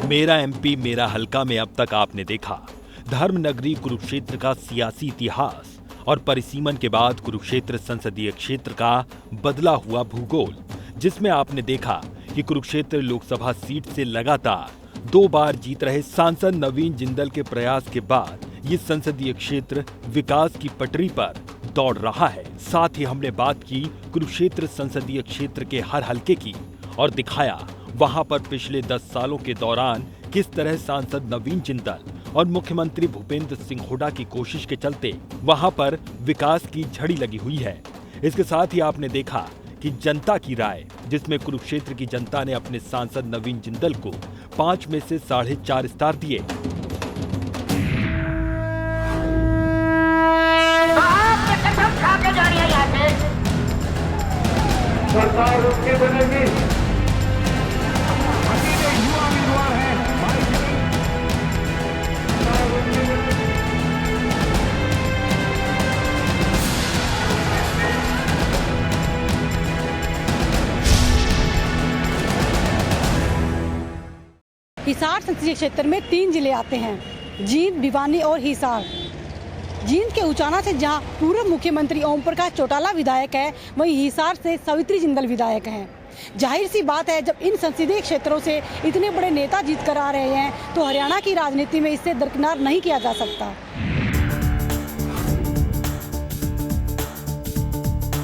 मेरा एमपी मेरा हलका में अब तक आपने देखा धर्मनगरी कुरुक्षेत्र का सियासी इतिहास और परिसीमन के बाद कुरुक्षेत्र संसदीय क्षेत्र का बदला हुआ भूगोल, जिसमें आपने देखा कि कुरुक्षेत्र लोकसभा सीट से लगातार 2 बार जीत रहे सांसद नवीन जिंदल के प्रयास के बाद ये संसदीय क्षेत्र विकास की पटरी पर दौड़ रहा है। साथ ही हमने बात की कुरुक्षेत्र संसदीय क्षेत्र के हर हलके की और दिखाया वहां पर पिछले 10 सालों के दौरान किस तरह सांसद नवीन जिंदल और मुख्यमंत्री भूपेंद्र सिंह हुड्डा की कोशिश के चलते वहां पर विकास की झड़ी लगी हुई है। इसके साथ ही आपने देखा कि जनता की राय, जिसमें कुरुक्षेत्र की जनता ने अपने सांसद नवीन जिंदल को 5 में से 4.5 स्टार दिए। सरकार उसकी बनेगी। हिसार संसदीय क्षेत्र में 3 जिले आते हैं, जींद, भिवानी और हिसार। जींद के उचाना से जहां पूर्व मुख्यमंत्री ओम प्रकाश चौटाला विधायक है, वहीं हिसार से सवित्री जिंदल विधायक हैं। जाहिर सी बात है, जब इन संसदीय क्षेत्रों से इतने बड़े नेता जीत कर आ रहे हैं तो हरियाणा की राजनीति में इससे दरकिनार नहीं किया जा सकता।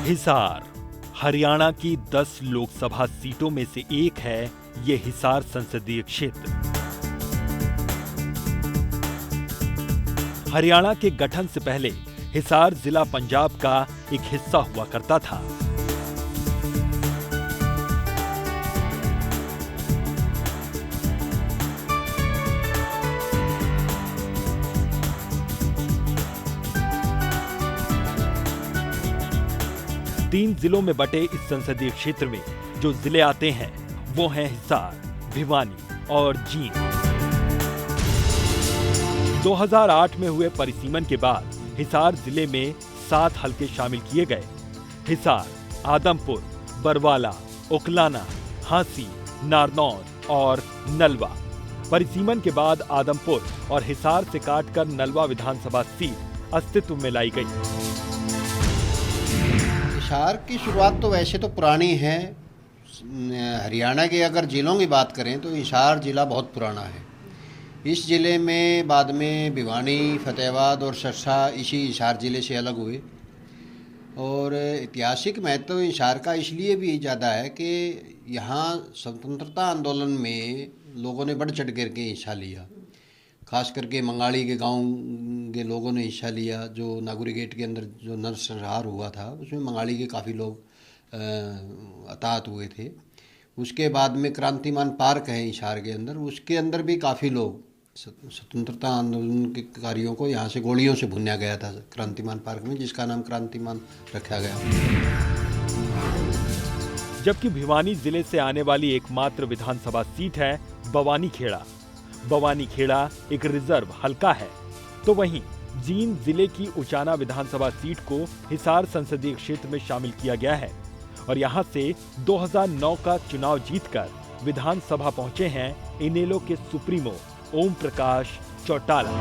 हिसार हरियाणा की 10 लोकसभा सीटों में से एक है ये हिसार संसदीय क्षेत्र। हरियाणा के गठन से पहले हिसार जिला पंजाब का एक हिस्सा हुआ करता था। तीन जिलों में बटे इस संसदीय क्षेत्र में जो जिले आते हैं वो हैं हिसार, भिवानी और जींद। 2008 में हुए परिसीमन के बाद हिसार जिले में 7 हलके शामिल किए गए। हिसार, आदमपुर, बरवाला, उकलाना, हांसी, नारनौल और नलवा। परिसीमन के बाद आदमपुर और हिसार से काटकर नलवा विधानसभा सीट अस्तित्व में लाई गई। हिसार की शुरुआत तो वैसे तो पुरानी है। हरियाणा के अगर जिलों की बात करें तो हिसार ज़िला बहुत पुराना है। इस ज़िले में बाद में भिवानी, फतेहाबाद और सिरसा इसी हिसार ज़िले से अलग हुए। और ऐतिहासिक महत्व हिसार का इसलिए भी ज़्यादा है कि यहाँ स्वतंत्रता आंदोलन में लोगों ने बढ़ चढ़ करके हिस्सा लिया। खास करके मंगाड़ी के गांव के लोगों ने हिस्सा लिया। जो नागुरी गेट के अंदर जो नरसंहार हुआ था उसमें मंगाड़ी के काफ़ी लोग अतात हुए थे। उसके बाद में क्रांतिमान पार्क है हिसार के अंदर, उसके अंदर भी काफ़ी लोग स्वतंत्रता आंदोलन के कार्यों को यहाँ से गोलियों से भुना गया था क्रांतिमान पार्क में, जिसका नाम क्रांतिमान रखा गया। जबकि भिवानी जिले से आने वाली एकमात्र विधानसभा सीट है बवानी खेड़ा। बवानी खेड़ा एक रिजर्व हलका है। तो वहीं जींद जिले की उचाना विधानसभा सीट को हिसार संसदीय क्षेत्र में शामिल किया गया है और यहां से 2009 का चुनाव जीतकर विधानसभा पहुंचे हैं इनेलो के सुप्रीमो ओम प्रकाश चौटाला।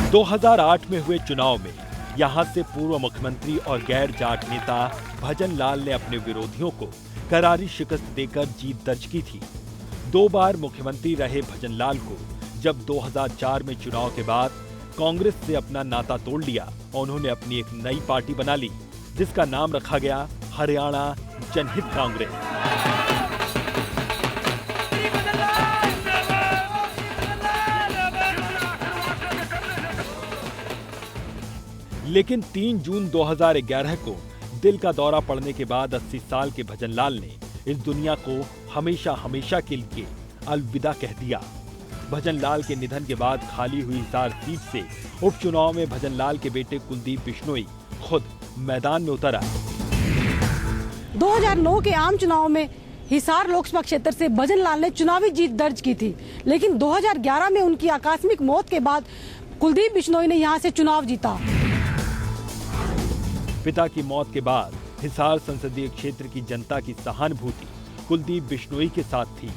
2008 में हुए चुनाव में यहां से पूर्व मुख्यमंत्री और गैर जाट नेता भजन लाल ने अपने विरोधियों को करारी शिकस्त देकर जीत दर्ज की थी। 2 बार मुख्यमंत्री रहे भजन लाल को जब 2004 में चुनाव के बाद कांग्रेस से अपना नाता तोड़ लिया और उन्होंने अपनी एक नई पार्टी बना ली, जिसका नाम रखा गया हरियाणा जनहित कांग्रेस। लेकिन 3 जून 2011 को दिल का दौरा पड़ने के बाद 80 साल के भजन लाल ने इस दुनिया को हमेशा हमेशा के लिए अलविदा कह दिया। भजन लाल के निधन के बाद खाली हुई हिसार सीट से उपचुनाव में भजन लाल के बेटे कुलदीप बिश्नोई खुद मैदान में उतर आए। 2009 के आम चुनाव में हिसार लोकसभा क्षेत्र से भजन लाल ने चुनावी जीत दर्ज की थी, लेकिन 2011 में उनकी आकस्मिक मौत के बाद कुलदीप बिश्नोई ने यहां से चुनाव जीता। पिता की मौत के बाद हिसार संसदीय क्षेत्र की जनता की सहानुभूति कुलदीप बिश्नोई के साथ थी।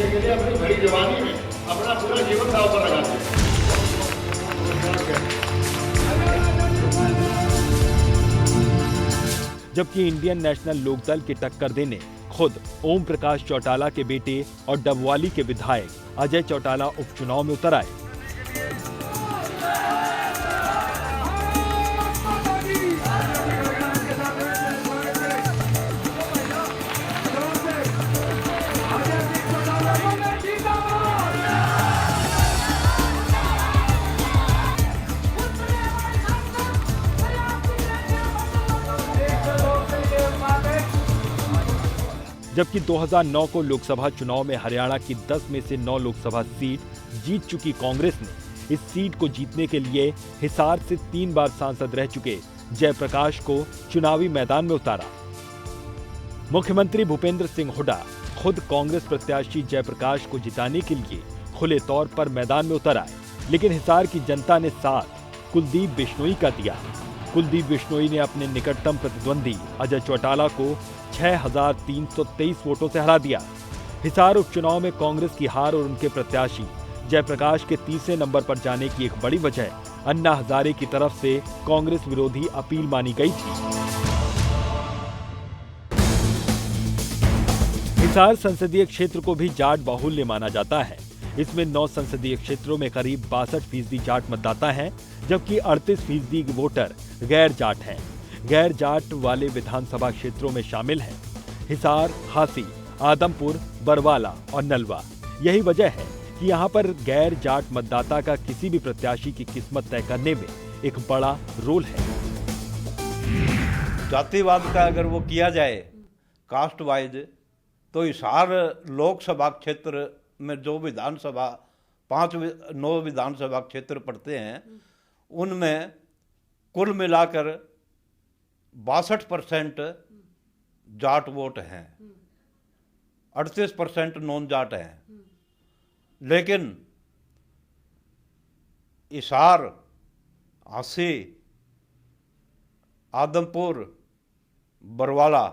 के लिए अपनी बड़ी जवानी में अपना पूरा जीवन दांव पर लगा दिया। जबकि इंडियन नेशनल लोकदल की टक्कर देने खुद ओम प्रकाश चौटाला के बेटे और डबवाली के विधायक अजय चौटाला उपचुनाव में उतर आए। जबकि 2009 को लोकसभा चुनाव में हरियाणा की 10 में से 9 लोकसभा सीट जीत चुकी कांग्रेस ने इस सीट को जीतने के लिए हिसार से 3 बार सांसद रह चुके जयप्रकाश को चुनावी मैदान में उतारा। मुख्यमंत्री भूपेंद्र सिंह हुड्डा खुद कांग्रेस प्रत्याशी जयप्रकाश को जिताने के लिए खुले तौर पर मैदान में उतर आए, लेकिन हिसार की जनता ने साथ कुलदीप बिश्नोई का दिया। कुलदीप बिश्नोई ने अपने निकटतम प्रतिद्वंदी अजय चौटाला को 6,323 वोटों से हरा दिया। हिसार उपचुनाव में कांग्रेस की हार और उनके प्रत्याशी जयप्रकाश के तीसरे नंबर पर जाने की एक बड़ी वजह अन्ना हजारे की तरफ से कांग्रेस विरोधी अपील मानी गई थी। हिसार संसदीय क्षेत्र को भी जाट बाहुल्य माना जाता है। इसमें 9 संसदीय क्षेत्रों में करीब 62% जाट मतदाता हैं, जबकि 38% वोटर गैर जाट हैं। गैर जाट वाले विधानसभा क्षेत्रों में शामिल हैं हिसार, हासी, आदमपुर, बरवाला और नलवा। यही वजह है कि यहाँ पर गैर जाट मतदाता का किसी भी प्रत्याशी की किस्मत तय करने में एक बड़ा रोल है। जातिवाद का अगर वो किया जाए कास्ट वाइज, तो हिसार लोकसभा क्षेत्र में जो विधानसभा 9 विधानसभा क्षेत्र पड़ते हैं, उनमें कुल मिलाकर 62% जाट वोट हैं, 38% नॉन जाट हैं। लेकिन हिसार, हासी, आदमपुर, बरवाला,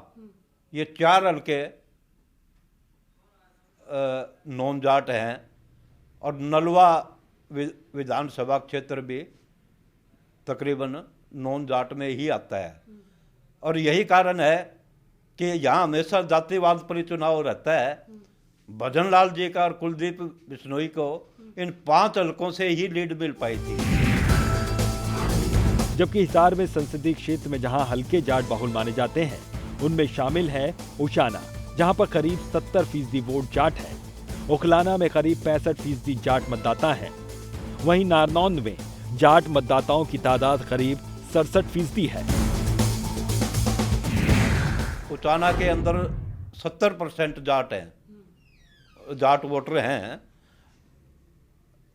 ये 4 हल्के नॉन जाट हैं और नलवा विधानसभा क्षेत्र भी तकरीबन नॉन जाट में ही आता है। और यही कारण है कि यहाँ हमेशा जातिवाद पर चुनाव रहता है। भजन लाल जी का और कुलदीप बिश्नोई को इन 5 हल्कों से ही लीड मिल पाई थी। जबकि हिसार में संसदीय क्षेत्र में जहां हल्के जाट बाहुल माने जाते हैं, उनमें शामिल है उशाना, जहां पर करीब 70% वोट जाट है। उखलाना में करीब 65% जाट मतदाता हैं। वहीं नारनौंद में जाट मतदाताओं की तादाद करीब 67% है। उचाना के अंदर 70% जाट हैं, जाट वोटर हैं।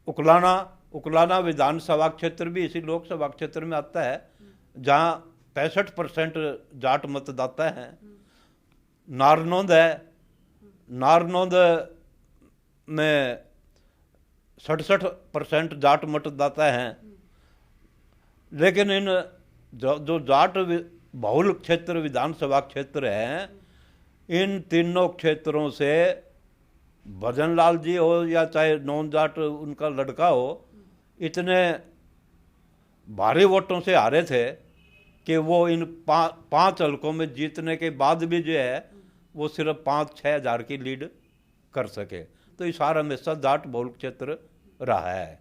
उकलाना विधानसभा क्षेत्र भी इसी लोकसभा क्षेत्र में आता है, जहां 65% जाट मतदाता हैं। नारनौंद है, नारनौंद में 67% जाट मतदाता हैं। लेकिन इन जो जाट बहुल क्षेत्र विधानसभा क्षेत्र हैं, इन तीनों क्षेत्रों से भजन लाल जी हो या चाहे नॉन जाट उनका लड़का हो, इतने भारी वोटों से हारे थे कि वो इन 5 हल्कों में जीतने के बाद भी जो है वो सिर्फ 5-6 हज़ार की लीड कर सके। तो हिसार हमेशा जाट बहुल क्षेत्र रहा है।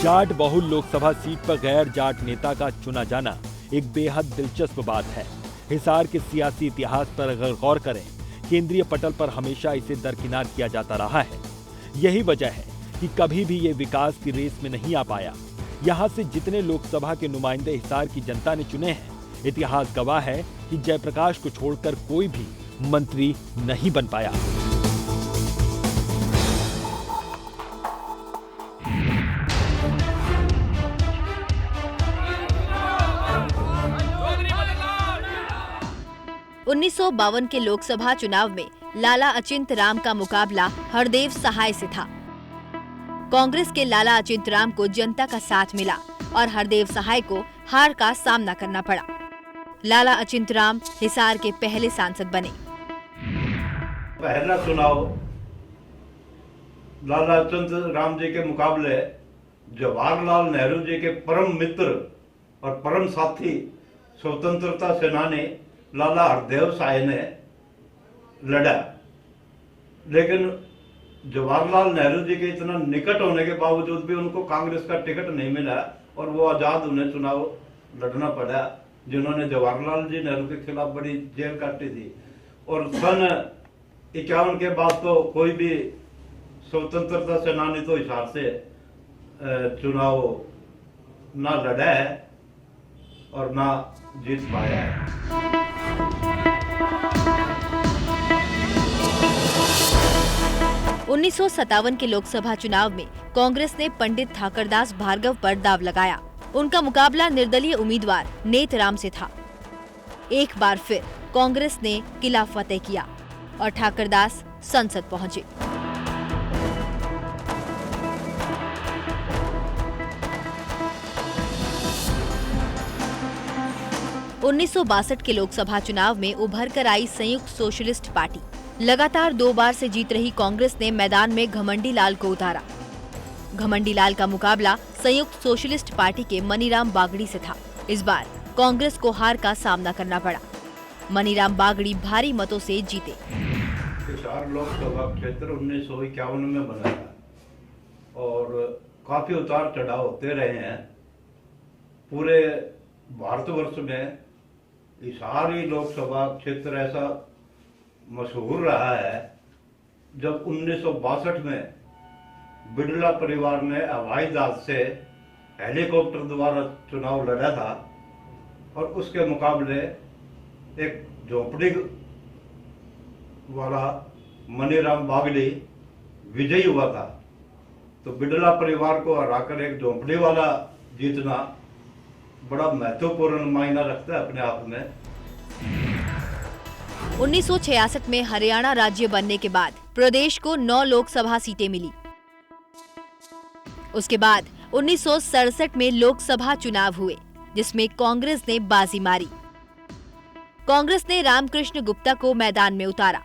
जाट बहुल लोकसभा सीट पर गैर जाट नेता का चुना जाना एक बेहद दिलचस्प बात है। हिसार के सियासी इतिहास पर अगर गौर करें, केंद्रीय पटल पर हमेशा इसे दरकिनार किया जाता रहा है। यही वजह है कि कभी भी ये विकास की रेस में नहीं आ पाया। यहाँ से जितने लोकसभा के नुमाइंदे हिसार की जनता ने चुने हैं, इतिहास गवाह है कि जयप्रकाश को छोड़कर कोई भी मंत्री नहीं बन पाया। उन्नीस के लोकसभा चुनाव में लाला अचिंत राम का मुकाबला हरदेव सहाय से था। कांग्रेस के लाला अचिंत राम को जनता का साथ मिला और हरदेव सहाय को हार का सामना करना पड़ा। लाला अचिंत राम हिसार के पहले सांसद बने। पहला चुनाव लाला अचिंत राम जी के मुकाबले जवाहरलाल नेहरू जी के परम मित्र और परम साथी स्वतंत्रता सेनानी लाला हरदेव सहाय ने लड़ा। लेकिन जवाहरलाल नेहरू जी के इतना निकट होने के बावजूद भी उनको कांग्रेस का टिकट नहीं मिला और वो आजाद उन्हें चुनाव लड़ना पड़ा, जिन्होंने जवाहरलाल जी नेहरू के खिलाफ बड़ी जेल काटी थी। और सन 51 के बाद तो कोई भी स्वतंत्रता सेनानी तो हिसार से चुनाव ना लड़ा है और ना जीत पाया है। 1957 के लोकसभा चुनाव में कांग्रेस ने पंडित ठाकरदास भार्गव पर दाव लगाया। उनका मुकाबला निर्दलीय उम्मीदवार नेतराम से था। एक बार फिर कांग्रेस ने किला फतेह किया और ठाकरदास संसद पहुंचे। 1962 के लोकसभा चुनाव में उभर कर आई संयुक्त सोशलिस्ट पार्टी। लगातार 2 बार से जीत रही कांग्रेस ने मैदान में घमंडी लाल को उतारा। घमंडी लाल का मुकाबला संयुक्त सोशलिस्ट पार्टी के मनीराम बागड़ी से था। इस बार कांग्रेस को हार का सामना करना पड़ा। मनीराम बागड़ी भारी मतों से जीते। हिसार लोकसभा क्षेत्र 1951 में बना था और काफी उतार चढ़ाव होते रहे हैं। पूरे भारतवर्ष में हिसार ही लोकसभा क्षेत्र ऐसा मशहूर रहा है। जब 1962 में बिड़ला परिवार ने हवाई जहाज से हेलीकॉप्टर द्वारा चुनाव लड़ा था और उसके मुकाबले एक झोंपड़ी वाला मनीराम बागड़ी विजयी हुआ था। तो बिड़ला परिवार को हराकर एक झोंपड़ी वाला जीतना बड़ा महत्वपूर्ण मायना रखता है अपने आप में। 1966 में हरियाणा राज्य बनने के बाद प्रदेश को 9 लोकसभा सीटें मिली। उसके बाद 1967 में लोकसभा चुनाव हुए, जिसमें कांग्रेस ने बाजी मारी। कांग्रेस ने रामकृष्ण गुप्ता को मैदान में उतारा।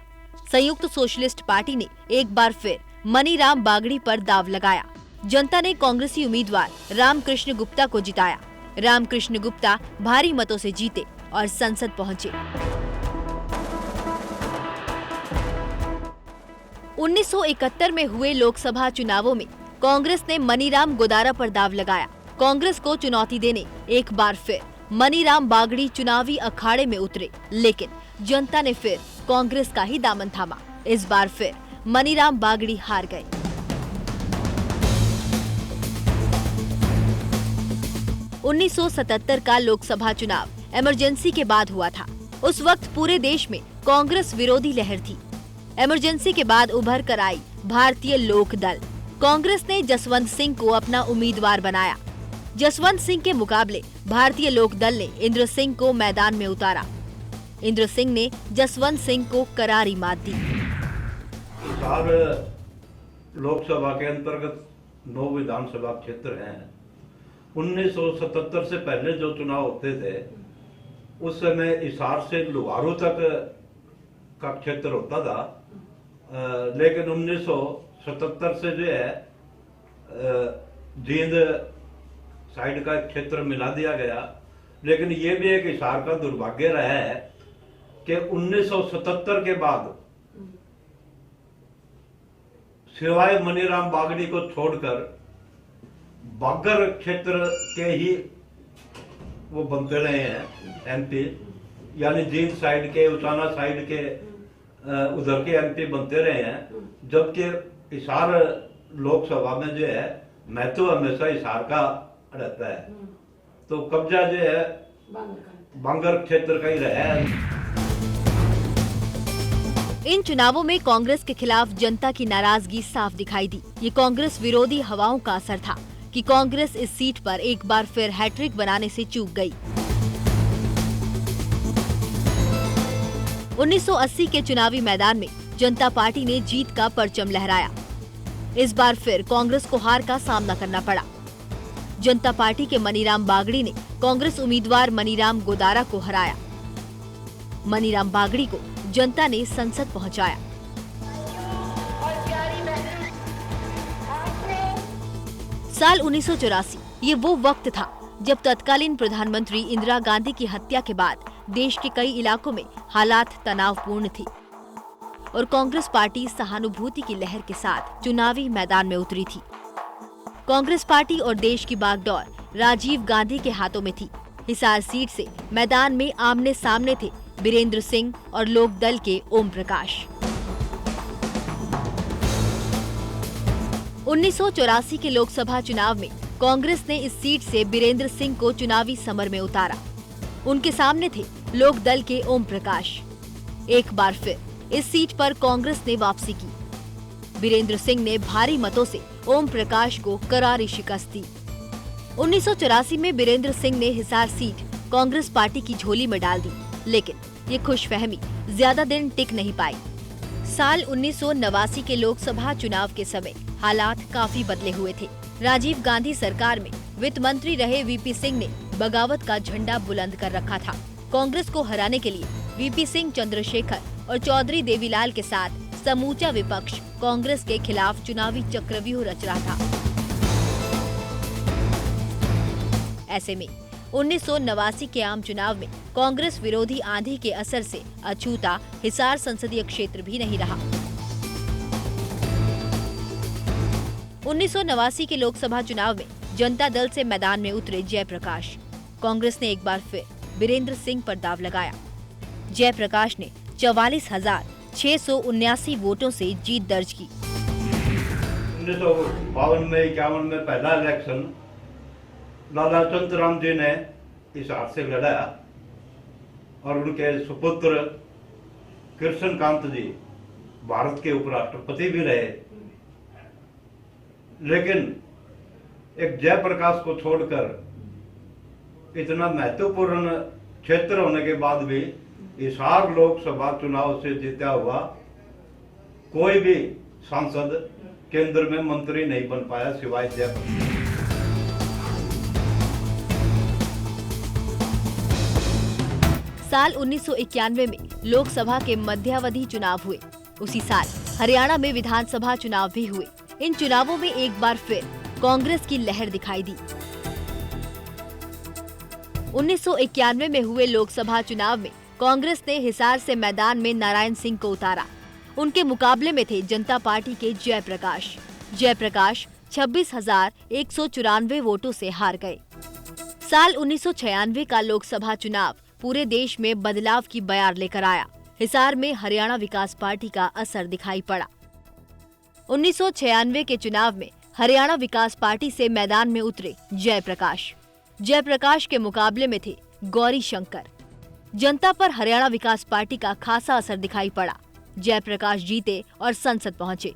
संयुक्त सोशलिस्ट पार्टी ने एक बार फिर मनीराम बागड़ी पर दाव लगाया। जनता ने कांग्रेसी उम्मीदवार रामकृष्ण गुप्ता को जिताया। रामकृष्ण गुप्ता भारी मतों से जीते और संसद पहुंचे। 1971 में हुए लोकसभा चुनावों में कांग्रेस ने मनीराम गोदारा पर दाव लगाया। कांग्रेस को चुनौती देने एक बार फिर मनीराम बागड़ी चुनावी अखाड़े में उतरे, लेकिन जनता ने फिर कांग्रेस का ही दामन थामा। इस बार फिर मनीराम बागड़ी हार गए। उन्नीस सौ 77 का लोकसभा चुनाव इमरजेंसी के बाद हुआ था। उस वक्त पूरे देश में कांग्रेस विरोधी लहर थी। इमरजेंसी के बाद उभर कर आई भारतीय लोक दल। कांग्रेस ने जसवंत सिंह को अपना उम्मीदवार बनाया। जसवंत सिंह के मुकाबले भारतीय लोक दल ने इंद्र सिंह को मैदान में उतारा। इंद्र सिंह ने जसवंत सिंह को करारी मात दी। हिसार लोकसभा के अंतर्गत 9 विधानसभा क्षेत्र हैं। 1977 से पहले जो चुनाव होते थे उस समय हिसार से लुहारू तक का क्षेत्र होता था, लेकिन 1977 से जो है जींद साइड का क्षेत्र मिला दिया गया। लेकिन ये भी एक हिसार का दुर्भाग्य रहा है कि 1977 के बाद सिवाय मनीराम बागड़ी को छोड़कर बागर क्षेत्र के ही वो बनते रहे हैं एमपी, यानी जींद साइड के, उचाना साइड के उधर के एमपी बनते रहे हैं। जबकि हिसार लोकसभा में जो है महत्व हमेशा हिसार का रहता है, तो कब्जा जो है बांगर क्षेत्र का ही रहा है। इन चुनावों में कांग्रेस के खिलाफ जनता की नाराजगी साफ दिखाई दी। ये कांग्रेस विरोधी हवाओं का असर था कि कांग्रेस इस सीट पर एक बार फिर हैट्रिक बनाने से चूक गई। 1980 के चुनावी मैदान में जनता पार्टी ने जीत का परचम लहराया। इस बार फिर कांग्रेस को हार का सामना करना पड़ा। जनता पार्टी के मनीराम बागड़ी ने कांग्रेस उम्मीदवार मनीराम गोदारा को हराया। मनीराम बागड़ी को जनता ने संसद पहुंचाया। साल 1984 ये वो वक्त था जब तत्कालीन प्रधानमंत्री इंदिरा गांधी की हत्या के बाद देश के कई इलाकों में हालात तनावपूर्ण थी और कांग्रेस पार्टी सहानुभूति की लहर के साथ चुनावी मैदान में उतरी थी। कांग्रेस पार्टी और देश की बागडोर राजीव गांधी के हाथों में थी। हिसार सीट से मैदान में आमने सामने थे बीरेंद्र सिंह और लोक दल के ओम प्रकाश। 1984 के लोकसभा चुनाव में कांग्रेस ने इस सीट से बीरेंद्र सिंह को चुनावी समर में उतारा। उनके सामने थे लोक दल के ओम प्रकाश। एक बार फिर इस सीट पर कांग्रेस ने वापसी की। बीरेंद्र सिंह ने भारी मतों से ओम प्रकाश को करारी शिकस्त दी। 1984 में बीरेंद्र सिंह ने हिसार सीट कांग्रेस पार्टी की झोली में डाल दी, लेकिन ये खुशफहमी ज्यादा दिन टिक नहीं पाई। साल 1989 के लोकसभा चुनाव के समय हालात काफी बदले हुए थे। राजीव गांधी सरकार में वित्त मंत्री रहे वीपी सिंह ने बगावत का झंडा बुलंद कर रखा था। कांग्रेस को हराने के लिए वीपी सिंह, चंद्रशेखर और चौधरी देवीलाल के साथ समूचा विपक्ष कांग्रेस के खिलाफ चुनावी चक्रव्यूह रच रहा था। ऐसे में 1989 के आम चुनाव में कांग्रेस विरोधी आंधी के असर से अछूता हिसार संसदीय क्षेत्र भी नहीं रहा। 1989 के लोकसभा चुनाव में जनता दल से मैदान में उतरे जयप्रकाश। कांग्रेस ने एक बार फिर बीरेंद्र सिंह पर दाव लगाया। जयप्रकाश ने 44,679 वोटों से जीत दर्ज की। 1952 में 51 में पहला इलेक्शन लाला चंद्रराम जी ने हिसार से लड़ा और उनके सुपुत्र कृष्णकांत जी भारत के उपराष्ट्रपति भी रहे। लेकिन एक जयप्रकाश को छोड़कर इतना महत्वपूर्ण क्षेत्र होने के बाद भी हिसार लोकसभा चुनाव से जीता हुआ कोई भी सांसद केंद्र में मंत्री नहीं बन पाया सिवाय जयप्रकाश। साल 1991 में लोकसभा के मध्यावधि चुनाव हुए। उसी साल हरियाणा में विधानसभा चुनाव भी हुए। इन चुनावों में एक बार फिर कांग्रेस की लहर दिखाई दी। 1991 में हुए लोकसभा चुनाव में कांग्रेस ने हिसार से मैदान में नारायण सिंह को उतारा। उनके मुकाबले में थे जनता पार्टी के जयप्रकाश। जयप्रकाश 26,194 वोटों से हार गए। साल 1996 का लोकसभा चुनाव पूरे देश में बदलाव की बयार लेकर आया। हिसार में हरियाणा विकास पार्टी का असर दिखाई पड़ा। 1996 के चुनाव में हरियाणा विकास पार्टी से मैदान में उतरे जयप्रकाश। जयप्रकाश के मुकाबले में थे गौरी शंकर। जनता पर हरियाणा विकास पार्टी का खासा असर दिखाई पड़ा। जयप्रकाश जीते और संसद पहुंचे।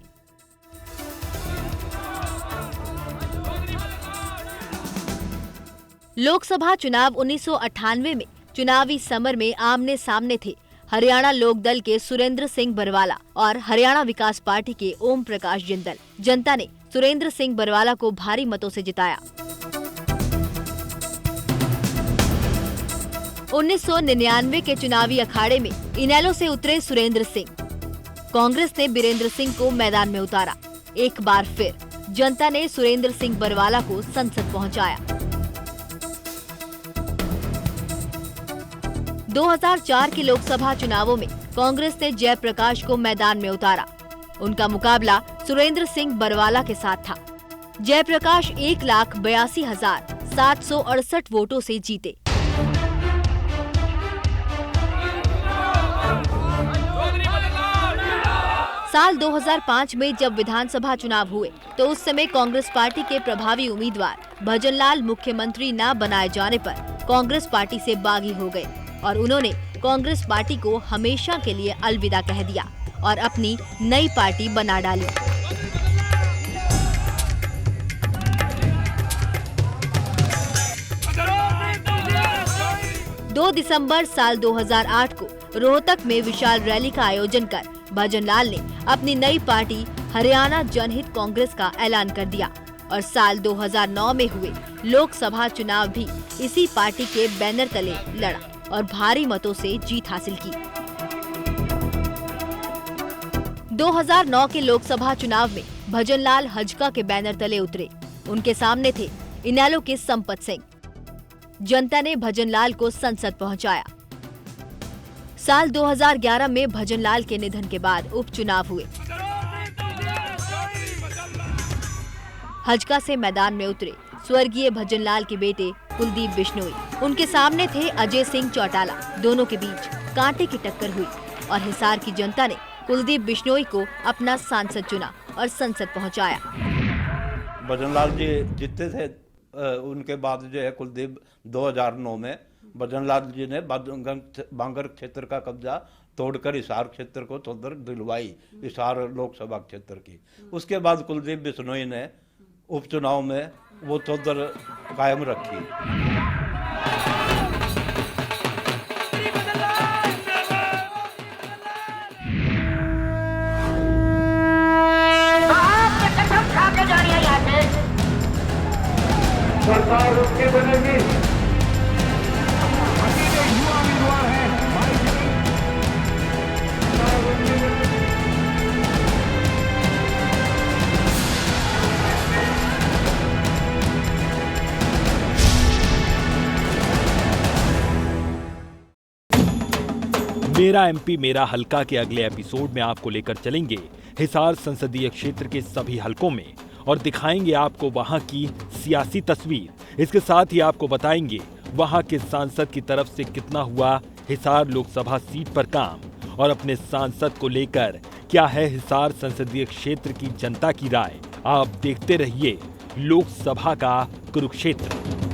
लोकसभा चुनाव 1998 में चुनावी समर में आमने सामने थे हरियाणा लोक दल के सुरेंद्र सिंह बरवाला और हरियाणा विकास पार्टी के ओम प्रकाश जिंदल। जनता ने सुरेंद्र सिंह बरवाला को भारी मतों से जिताया। 1999 के चुनावी अखाड़े में इनेलो से उतरे सुरेंद्र सिंह। कांग्रेस ने बीरेंद्र सिंह को मैदान में उतारा। एक बार फिर जनता ने सुरेंद्र सिंह बरवाला को संसद पहुंचाया। 2004 के लोकसभा चुनावों में कांग्रेस ने जयप्रकाश को मैदान में उतारा। उनका मुकाबला सुरेंद्र सिंह बरवाला के साथ था। जयप्रकाश 1,82,768 वोटों से जीते। साल 2005 में जब विधानसभा चुनाव हुए तो उस समय कांग्रेस पार्टी के प्रभावी उम्मीदवार भजनलाल मुख्यमंत्री न बनाए जाने पर कांग्रेस पार्टी से बागी हो गए और उन्होंने कांग्रेस पार्टी को हमेशा के लिए अलविदा कह दिया और अपनी नई पार्टी बना डाली। 2 दिसंबर साल 2008 को रोहतक में विशाल रैली का आयोजन कर भजनलाल ने अपनी नई पार्टी हरियाणा जनहित कांग्रेस का ऐलान कर दिया और साल 2009 में हुए लोकसभा चुनाव भी इसी पार्टी के बैनर तले लड़ा और भारी मतों से जीत हासिल की। 2009 के लोकसभा चुनाव में भजनलाल हजका के बैनर तले उतरे। उनके सामने थे इनेलो के संपत सिंह। जनता ने भजनलाल को संसद पहुंचाया। साल 2011 में भजनलाल के निधन के बाद उपचुनाव हुए। हजका से मैदान में उतरे स्वर्गीय भजनलाल के बेटे कुलदीप बिश्नोई। उनके सामने थे अजय सिंह चौटाला। दोनों के बीच कांटे की टक्कर हुई और हिसार की जनता ने कुलदीप बिश्नोई को अपना सांसद चुना और संसद पहुंचाया। भजनलाल जी जीते थे। उनके बाद जो है कुलदीप 2009 में भजनलाल जी ने बांगर क्षेत्र का कब्जा तोड़कर हिसार क्षेत्र को चौधर दिलवाई, हिसार लोकसभा क्षेत्र की। उसके बाद कुलदीप बिश्नोई ने उपचुनाव में वो चौधर कायम रखी। सरकार उसकी बनेगी। मेरा एमपी मेरा हलका के अगले एपिसोड में आपको लेकर चलेंगे हिसार संसदीय क्षेत्र के सभी हलकों में और दिखाएंगे आपको वहां की सियासी तस्वीर। इसके साथ ही आपको बताएंगे वहां के सांसद की तरफ से कितना हुआ हिसार लोकसभा सीट पर काम और अपने सांसद को लेकर क्या है हिसार संसदीय क्षेत्र की जनता की राय। आप देखते रहिए लोकसभा का कुरुक्षेत्र।